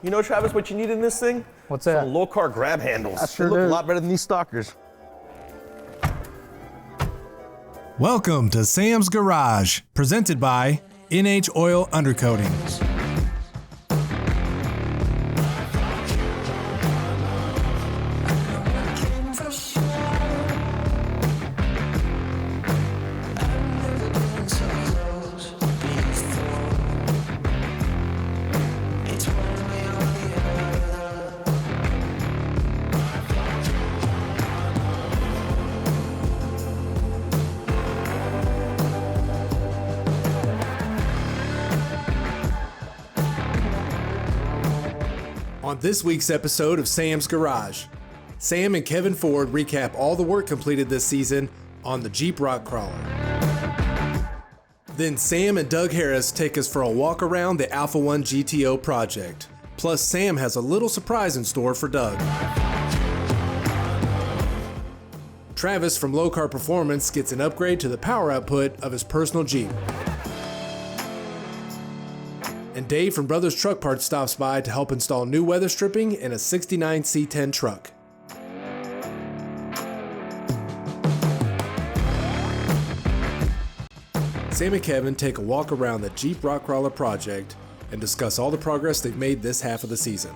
You know, Travis, what you need in this thing? What's that? Some low-car grab handles. I sure They look do. a lot better than these stalkers. Welcome to Sam's Garage, presented by NH Oil Undercoatings. On this week's episode of Sam's Garage, Sam and Kevin Ford recap all the work completed this season on the Jeep Rock Crawler. Then Sam and Doug Harris take us for a walk around the Alpha 1 GTO project. Plus, Sam has a little surprise in store for Doug. Travis from Low Car Performance gets an upgrade to the power output of his personal Jeep. And Dave from Brothers Truck Parts stops by to help install new weather stripping in a 69 C10 truck. Sam and Kevin take a walk around the Jeep Rock Crawler project and discuss all the progress they've made this half of the season.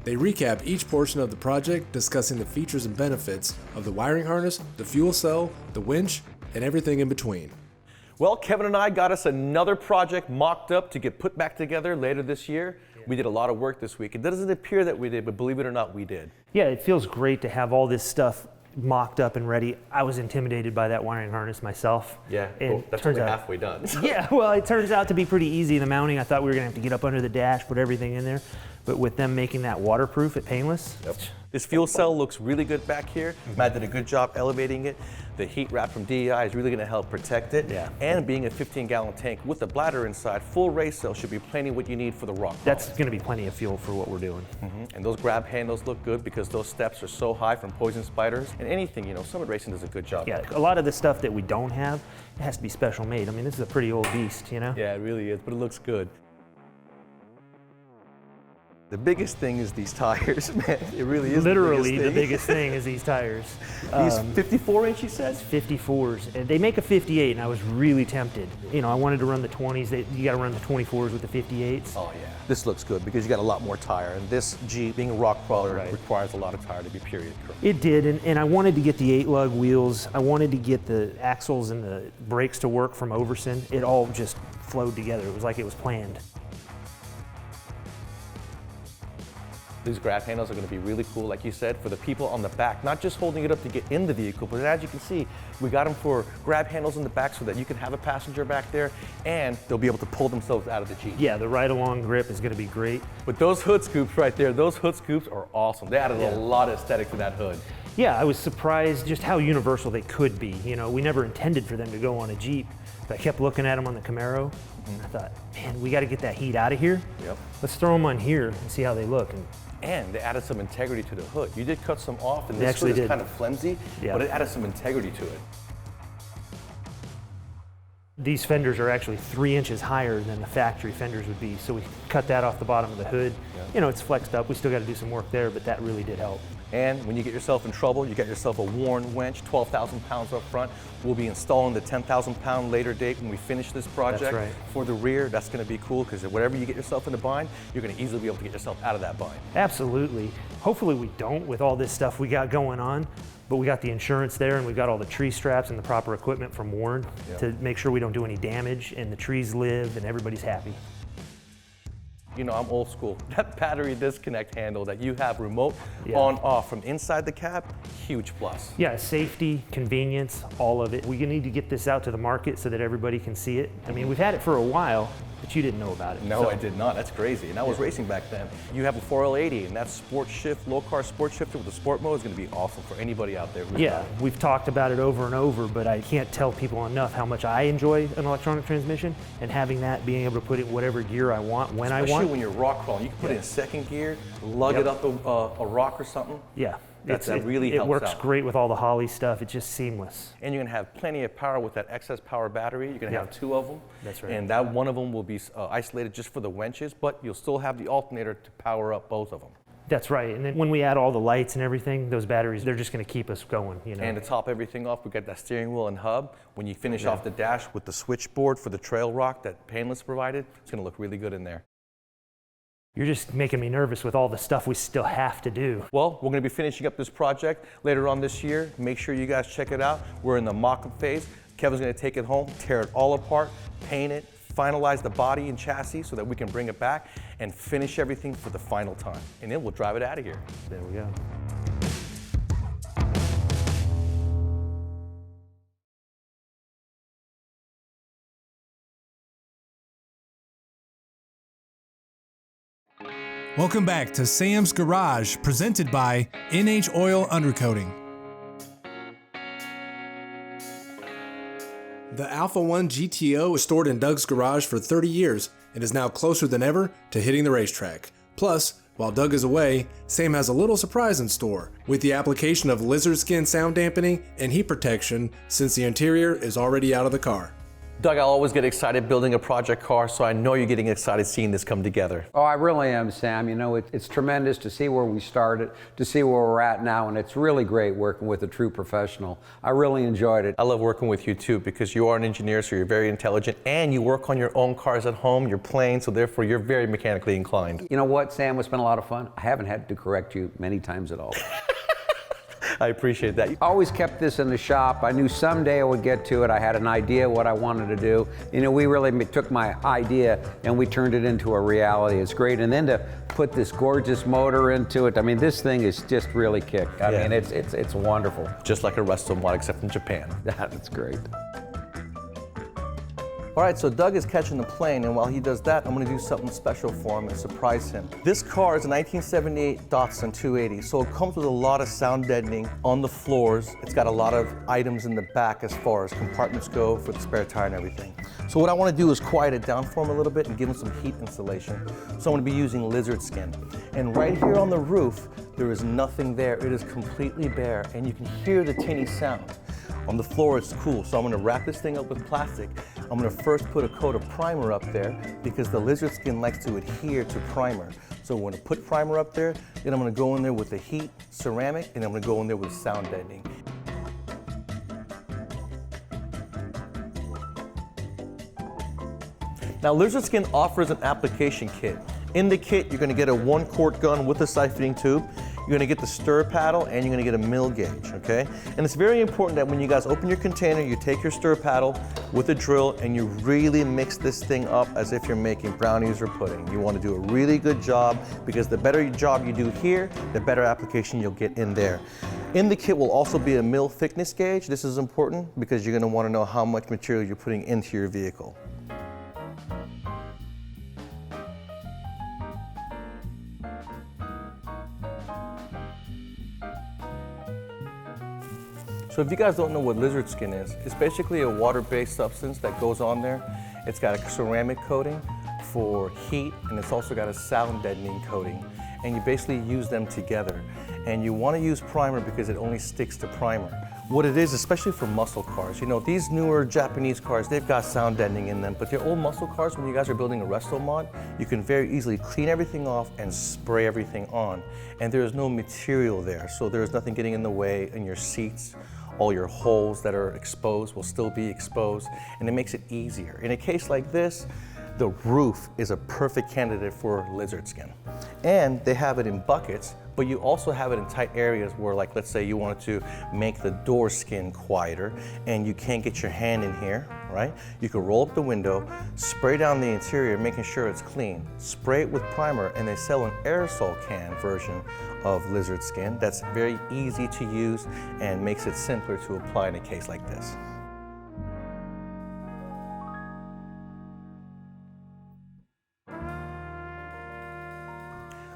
They recap each portion of the project, discussing the features and benefits of the wiring harness, the fuel cell, the winch, and everything in between. Well, Kevin and I got us another project mocked up to get put back together later this year. We did a lot of work this week. It doesn't appear that we did, but believe it or not, we did. Yeah, it feels great to have all this stuff mocked up and ready. I was intimidated by that wiring harness myself. Yeah, and well, that's only halfway done. Yeah, well, it turns out to be pretty easy. The mounting, I thought we were gonna have to get up under the dash, put everything in there. But with them making that waterproof at painless. Yep. This fuel cell looks really good back here. Matt did a good job elevating it. The heat wrap from DEI is really going to help protect it. Yeah. And being a 15-gallon tank with a bladder inside, full race cell should be plenty what you need for the rock. That's going to be plenty of fuel for what we're doing. And those grab handles look good because those steps are so high from poison spiders. And anything, you know, Summit Racing does a good job. Yeah, a lot of the stuff that we don't have, it has to be special made. I mean, this is a pretty old beast, you know? Yeah, it really is, but it looks good. The biggest thing is these tires, man. It really is Literally the biggest thing is these tires. These 54-inch, he says? 54s, and they make a 58, and I was really tempted. You know, I wanted to run the 20s. You got to run the 24s with the 58s. Oh yeah. This looks good because you got a lot more tire, and this Jeep, being a rock crawler, Right. requires a lot of tire to be period correct. It did, and I wanted to get the 8-lug wheels. I wanted to get the axles and the brakes to work from Overson. It all just flowed together. It was like it was planned. These grab handles are going to be really cool, like you said, for the people on the back, not just holding it up to get in the vehicle, but as you can see, we got them for grab handles in the back so that you can have a passenger back there and they'll be able to pull themselves out of the Jeep. Yeah, the ride-along grip is going to be great. But those hood scoops right there, those hood scoops are awesome. They added a lot of aesthetic to that hood. Yeah, I was surprised just how universal they could be. You know, we never intended for them to go on a Jeep, but I kept looking at them on the Camaro, and I thought, man, we got to get that heat out of here. Yep. Let's throw them on here and see how they look. And they added some integrity to the hood. You did cut some off, and They this actually hood is did. kind of flimsy, Yeah. but it added some integrity to it. These fenders are actually 3 inches higher than the factory fenders would be, so we cut that off the bottom of the hood. Yeah. You know, it's flexed up. We still got to do some work there, but that really did help. And when you get yourself in trouble, you got yourself a Warren winch, 12,000 pounds up front. We'll be installing the 10,000 pound later date when we finish this project. That's right. For the rear. That's going to be cool because whatever you get yourself in a bind, you're going to easily be able to get yourself out of that bind. Absolutely. Hopefully we don't with all this stuff we got going on, but we got the insurance there and we got all the tree straps and the proper equipment from Warren to make sure we don't do any damage and the trees live and everybody's happy. You know, I'm old school. That battery disconnect handle that you have remote Yeah. on off from inside the cab, huge plus. Yeah, safety, convenience, all of it. We need to get this out to the market so that everybody can see it. I mean, we've had it for a while, but you didn't know about it. No, So- I did not. That's crazy. And I was racing back then. You have a 4L80, and that sport shift, low car sport shifter with the sport mode is going to be awesome for anybody out there. Who's Yeah, we've talked about it over and over, but I can't tell people enough how much I enjoy an electronic transmission, and having that, being able to put it in whatever gear I want, when I Especially want. when you're rock crawling. You can put it in second gear, lug Yep. it up a rock or something. Yeah, That really helps It works out. great with all the Holley stuff. It's just seamless. And you're gonna have plenty of power with that excess power battery. You're gonna have 2 of them. That's right. And that one of them will be isolated just for the winches, but you'll still have the alternator to power up both of them. That's right. And then when we add all the lights and everything, those batteries, they're just going to keep us going, you know. And to top everything off, we got that steering wheel and hub. When you finish off the dash with the switchboard for the trail rock that Painless provided, it's gonna look really good in there. You're just making me nervous with all the stuff we still have to do. Well, we're going to be finishing up this project later on this year. Make sure you guys check it out. We're in the mock-up phase. Kevin's going to take it home, tear it all apart, paint it, finalize the body and chassis so that we can bring it back and finish everything for the final time. And then we'll drive it out of here. There we go. Welcome back to Sam's Garage, presented by NH Oil Undercoating. The Alpha 1 GTO was stored in Doug's garage for 30 years and is now closer than ever to hitting the racetrack. Plus, while Doug is away, Sam has a little surprise in store with the application of lizard skin sound dampening and heat protection since the interior is already out of the car. Doug, I always get excited building a project car, so I know you're getting excited seeing this come together. Oh, I really am, Sam. You know, it's tremendous to see where we started, to see where we're at now, and it's really great working with a true professional. I really enjoyed it. I love working with you too because you are an engineer, so you're very intelligent, and you work on your own cars at home, you're plain, so therefore you're very mechanically inclined. You know what, Sam? It's been a lot of fun. I haven't had to correct you many times at all. I appreciate that. Always kept this in the shop. I knew someday I would get to it. I had an idea what I wanted to do. You know, we really took my idea and we turned it into a reality. It's great. And then to put this gorgeous motor into it, I mean, this thing is just really kicked. I mean, it's wonderful. Just like a Resto mod, except in Japan. That's great. All right, so Doug is catching the plane, and while he does that, I'm gonna do something special for him and surprise him. This car is a 1978 Datsun 280, so it comes with a lot of sound deadening on the floors. It's got a lot of items in the back as far as compartments go for the spare tire and everything. So what I wanna do is quiet it down for him a little bit and give him some heat insulation. So I'm gonna be using lizard skin. And right here on the roof, there is nothing there. It is completely bare, and you can hear the tinny sound. On the floor, it's cool, so I'm gonna wrap this thing up with plastic. I'm gonna first put a coat of primer up there because the lizard skin likes to adhere to primer. So I'm gonna put primer up there, then I'm gonna go in there with the heat ceramic, and I'm gonna go in there with sound deadening. Now, Lizard Skin offers an application kit. In the kit, you're gonna get a 1-quart gun with a siphoning tube. You're gonna get the stir paddle and you're gonna get a mill gauge, okay? And it's very important that when you guys open your container, you take your stir paddle with a drill and you really mix this thing up as if you're making brownies or pudding. You wanna do a really good job because the better job you do here, the better application you'll get in there. In the kit will also be a mill thickness gauge. This is important because you're gonna wanna know how much material you're putting into your vehicle. So if you guys don't know what lizard skin is, it's basically a water-based substance that goes on there. It's got a ceramic coating for heat, and it's also got a sound deadening coating. And you basically use them together. And you want to use primer because it only sticks to primer. What it is, especially for muscle cars, you know, these newer Japanese cars, they've got sound deadening in them, but the old muscle cars, when you guys are building a resto mod, you can very easily clean everything off and spray everything on. And there is no material there, so there's nothing getting in the way in your seats. All your holes that are exposed will still be exposed, and it makes it easier. In a case like this, the roof is a perfect candidate for lizard skin. And they have it in buckets, but you also have it in tight areas where, like, let's say you wanted to make the door skin quieter and you can't get your hand in here, right? You can roll up the window, spray down the interior, making sure it's clean, spray it with primer, and they sell an aerosol can version of lizard skin that's very easy to use and makes it simpler to apply in a case like this.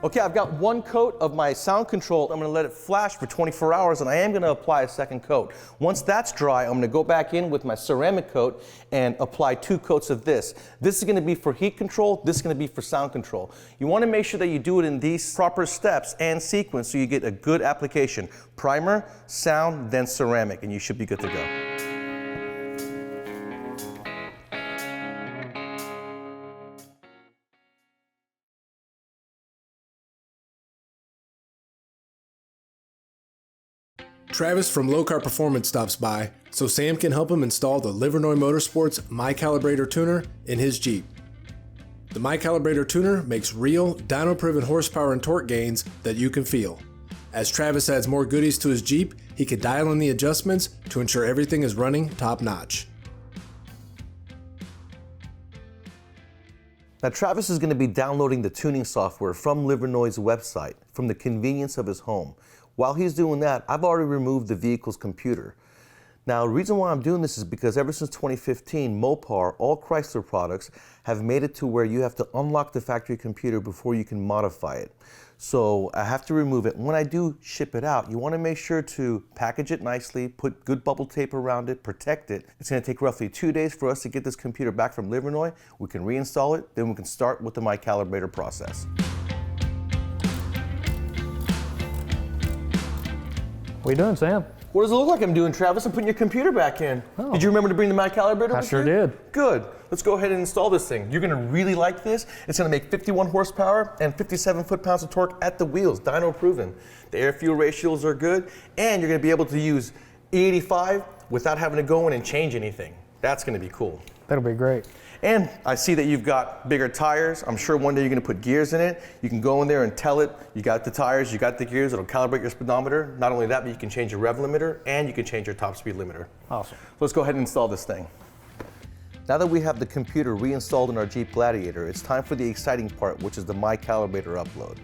Okay, I've got one coat of my sound control. I'm gonna let it flash for 24 hours and I am gonna apply a second coat. Once that's dry, I'm gonna go back in with my ceramic coat and apply 2 coats of this. This is gonna be for heat control, this is gonna be for sound control. You wanna make sure that you do it in these proper steps and sequence so you get a good application. Primer, sound, then ceramic, and you should be good to go. Travis from Low Carb Performance stops by so Sam can help him install the Livernois Motorsports My Calibrator tuner in his Jeep. The My Calibrator tuner makes real, dyno-proven horsepower and torque gains that you can feel. As Travis adds more goodies to his Jeep, he can dial in the adjustments to ensure everything is running top-notch. Now Travis is going to be downloading the tuning software from Livernois' website from the convenience of his home. While he's doing that, I've already removed the vehicle's computer. Now, the reason why I'm doing this is because ever since 2015, Mopar, all Chrysler products, have made it to where you have to unlock the factory computer before you can modify it. So I have to remove it. When I do ship it out, you want to make sure to package it nicely, put good bubble tape around it, protect it. It's going to take roughly 2 days for us to get this computer back from Livernois. We can reinstall it, then we can start with the My Calibrator process. What are you doing, Sam? What does it look like I'm doing, Travis? I'm putting your computer back in. Oh. Did you remember to bring the My Calibrator? I with sure you? did. Good. Let's go ahead and install this thing. You're gonna really like this. It's gonna make 51 horsepower and 57 foot-pounds of torque at the wheels, dyno proven. The air-fuel ratios are good, and you're gonna be able to use E85 without having to go in and change anything. That's gonna be cool. That'll be great. And I see that you've got bigger tires. I'm sure one day you're gonna put gears in it. You can go in there and tell it, you got the tires, you got the gears, it'll calibrate your speedometer. Not only that, but you can change your rev limiter and you can change your top speed limiter. Awesome. So let's go ahead and install this thing. Now that we have the computer reinstalled in our Jeep Gladiator, it's time for the exciting part, which is the My Calibrator upload.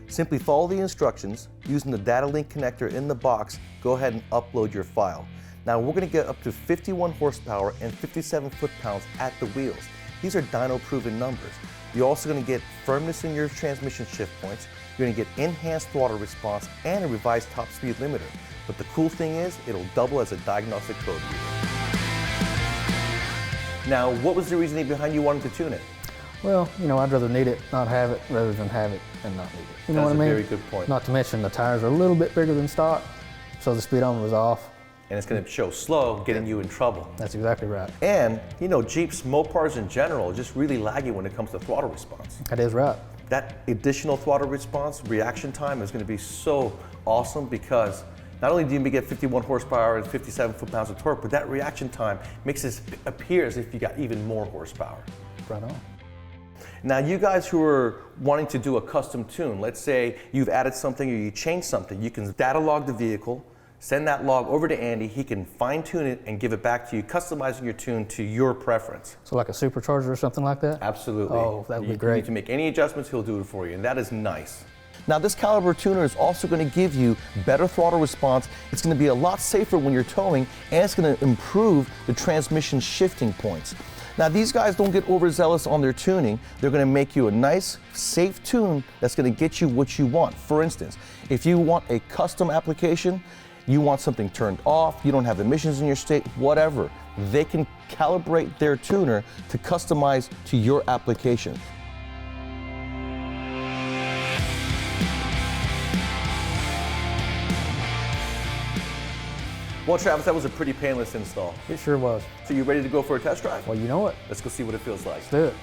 Simply follow the instructions. Using the data link connector in the box, go ahead and upload your file. Now we're going to get up to 51 horsepower and 57 foot-pounds at the wheels. These are dyno-proven numbers. You're also going to get firmness in your transmission shift points. You're going to get enhanced throttle response and a revised top speed limiter. But the cool thing is, it'll double as a diagnostic code reader. Now, what was the reasoning behind you wanting to tune it? Well, you know, I'd rather need it, not have it, rather than have it and not need it. You know what I mean? That's a very good point. Not to mention the tires are a little bit bigger than stock, so the speedometer was off. And it's going to show slow, getting you in trouble. That's exactly right. And, you know, Jeeps, Mopars in general, are just really laggy when it comes to throttle response. That is right. That additional throttle response, reaction time is going to be so awesome because not only do you get 51 horsepower and 57 foot-pounds of torque, but that reaction time makes it appear as if you got even more horsepower. Right on. Now, you guys who are wanting to do a custom tune, let's say you've added something or you changed something, you can data log the vehicle, send that log over to Andy, he can fine tune it and give it back to you, customizing your tune to your preference. So like a supercharger or something like that? Absolutely. Oh, that would be You great. need to make any adjustments, he'll do it for you, and that is nice. Now this caliber tuner is also going to give you better throttle response. It's going to be a lot safer when you're towing, and it's going to improve the transmission shifting points. Now these guys don't get overzealous on their tuning. They're going to make you a nice, safe tune that's going to get you what you want. For instance, if you want a custom application, you want something turned off, you don't have emissions in your state, whatever, they can calibrate their tuner to customize to your application. Well, Travis, that was a pretty painless install. It sure was. So you ready to go for a test drive? Well, you know what? Let's go see what it feels like. Let's do it.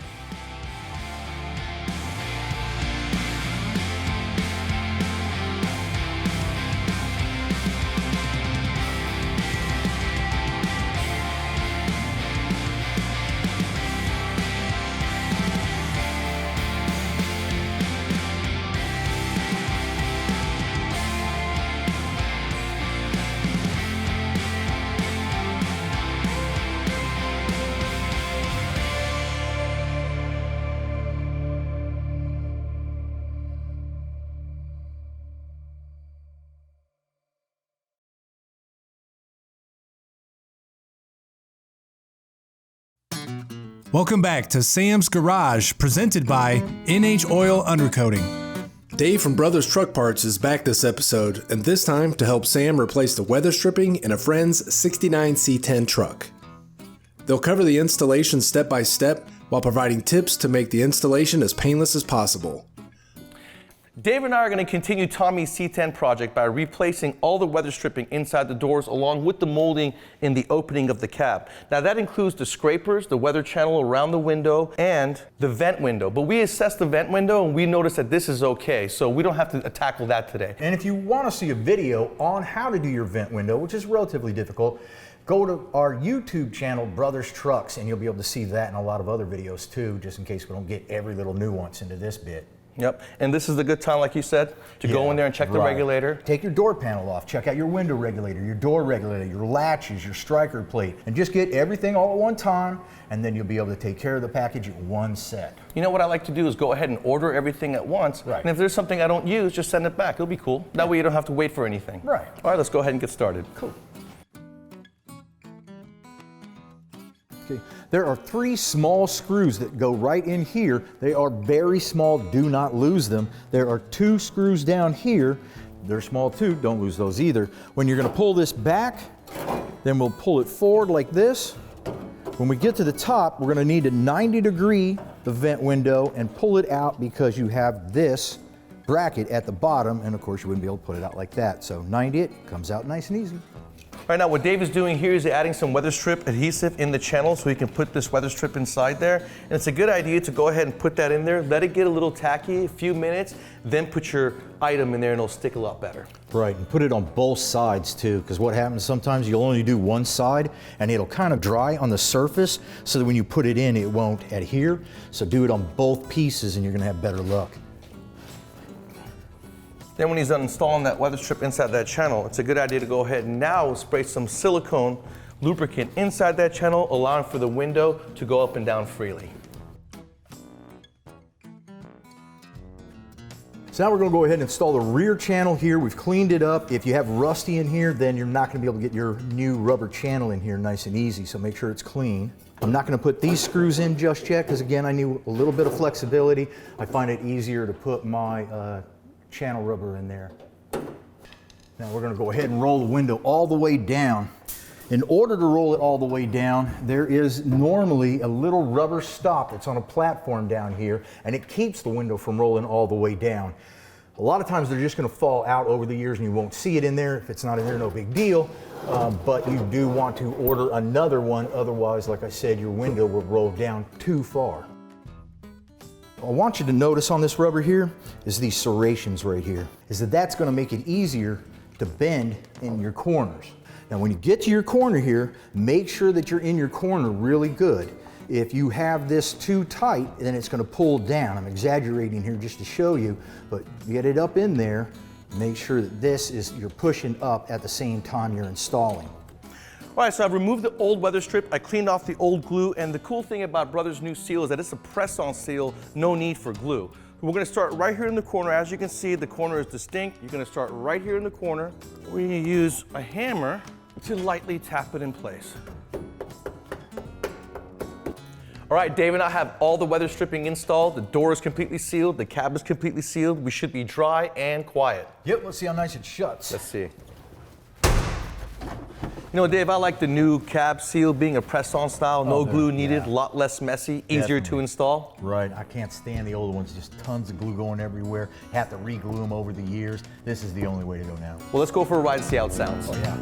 Welcome back to Sam's Garage, presented by NH Oil Undercoating. Dave from Brothers Truck Parts is back this episode, and this time to help Sam replace the weather stripping in a friend's 69 C10 truck. They'll cover the installation step by step while providing tips to make the installation as painless as possible. Dave and I are going to continue Tommy's C10 project by replacing all the weather stripping inside the doors along with the molding in the opening of the cab. Now that includes the scrapers, the weather channel around the window, and the vent window. But we assessed the vent window and we noticed that this is okay, so we don't have to tackle that today. And if you want to see a video on how to do your vent window, which is relatively difficult, go to our YouTube channel, Brothers Trucks, and you'll be able to see that and a lot of other videos too, just in case we don't get every little nuance into this bit. Yep, and this is the good time, like you said, to go in there and check the regulator. Take your door panel off, check out your window regulator, your door regulator, your latches, your striker plate, and just get everything all at one time, and then you'll be able to take care of the package at one set. You know what I like to do is go ahead and order everything at once, and if there's something I don't use, just send it back. It'll be cool. That way you don't have to wait for anything. Right. All right, let's go ahead and get started. Cool. There are 3 small screws that go right in here. They are very small, do not lose them. There are 2 screws down here. They're small too, don't lose those either. When you're gonna pull this back, then we'll pull it forward like this. When we get to the top, we're gonna need to 90-degree the vent window and pull it out because you have this bracket at the bottom, and of course you wouldn't be able to put it out like that. So 90 it, comes out nice and easy. Right now, what Dave is doing here is adding some weather strip adhesive in the channel so he can put this weather strip inside there. And it's a good idea to go ahead and put that in there, let it get a little tacky, a few minutes, then put your item in there and it'll stick a lot better. Right, and put it on both sides too, because what happens sometimes you'll only do one side and it'll kind of dry on the surface so that when you put it in, it won't adhere. So do it on both pieces and you're gonna have better luck. Then when he's done installing that weather strip inside that channel, it's a good idea to go ahead and now spray some silicone lubricant inside that channel, allowing for the window to go up and down freely. So now we're going to go ahead and install the rear channel here. We've cleaned it up. If you have rusty in here, then you're not going to be able to get your new rubber channel in here nice and easy, so make sure it's clean. I'm not going to put these screws in just yet because again, I need a little bit of flexibility. I find it easier to put my channel rubber in there. Now we're going to go ahead and roll the window all the way down. In order to roll it all the way down, there is normally a little rubber stop that's on a platform down here, and it keeps the window from rolling all the way down. A lot of times they're just going to fall out over the years and you won't see it in there. If it's not in there, no big deal. But you do want to order another one, otherwise, like I said, your window will roll down too far. I want you to notice on this rubber here is these serrations right here. That's going to make it easier to bend in your corners. Now when you get to your corner here, make sure that you're in your corner really good. If you have this too tight, then it's going to pull down. I'm exaggerating here just to show you, but get it up in there. Make sure that you're pushing up at the same time you're installing. All right, so I've removed the old weather strip, I cleaned off the old glue, and the cool thing about Brothers' new seal is that it's a press-on seal, no need for glue. We're gonna start right here in the corner. As you can see, the corner is distinct. You're gonna start right here in the corner. We're gonna use a hammer to lightly tap it in place. All right, Dave and I have all the weather stripping installed. The door is completely sealed, the cab is completely sealed. We should be dry and quiet. Yep, let's see how nice it shuts. Let's see. You know, Dave, I like the new cab seal being a press-on style, no glue needed, a lot less messy, easier to install. Right, I can't stand the old ones, just tons of glue going everywhere. Have to re-glue them over the years. This is the only way to go now. Well, let's go for a ride and see how it sounds. Oh yeah.